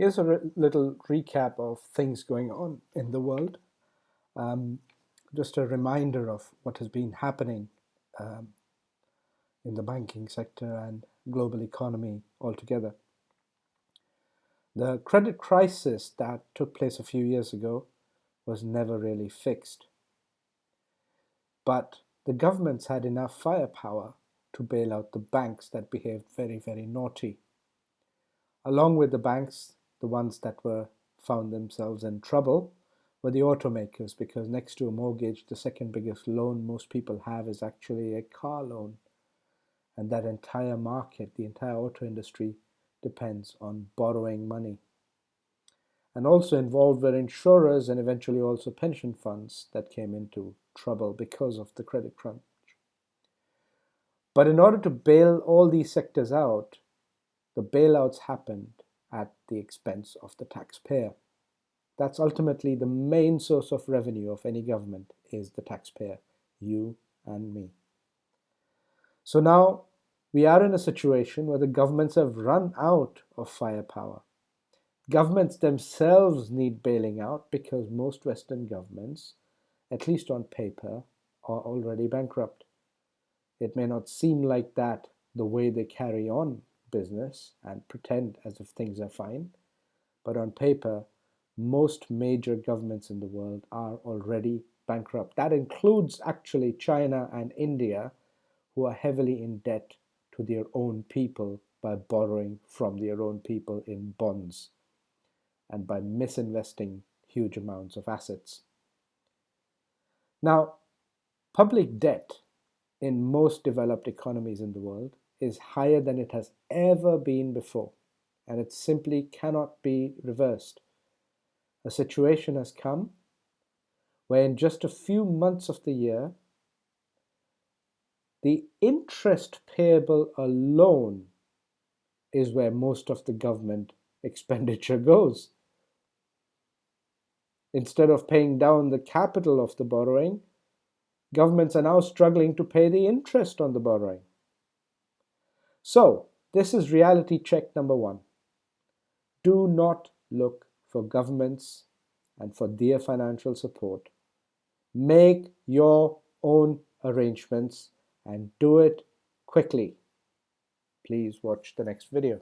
Here's a little recap of things going on in the world. Um, just a reminder of what has been happening um, in the banking sector and global economy altogether. The credit crisis that took place a few years ago was never really fixed. But the governments had enough firepower to bail out the banks that behaved very, very naughty. Along with the banks, the ones that were found themselves in trouble were the automakers, because next to a mortgage, the second biggest loan most people have is actually a car loan. And that entire market, the entire auto industry, depends on borrowing money. And also involved were insurers and eventually also pension funds that came into trouble because of the credit crunch. But in order to bail all these sectors out, the bailouts happened at the expense of the taxpayer. That's ultimately the main source of revenue of any government, is the taxpayer, you and me. So now we are in a situation where the governments have run out of firepower. Governments themselves need bailing out because most Western governments, at least on paper, are already bankrupt. It may not seem like that the way they carry on business and pretend as if things are fine, but on paper, most major governments in the world are already bankrupt. That includes actually China and India, who are heavily in debt to their own people by borrowing from their own people in bonds and by misinvesting huge amounts of assets. Now, public debt in most developed economies in the world is higher than it has ever been before, and it simply cannot be reversed. A situation has come where in just a few months of the year, the interest payable alone is where most of the government expenditure goes. Instead of paying down the capital of the borrowing, governments are now struggling to pay the interest on the borrowing. So, this is reality check number one. Do not look for governments and for their financial support. Make your own arrangements and do it quickly. Please watch the next video.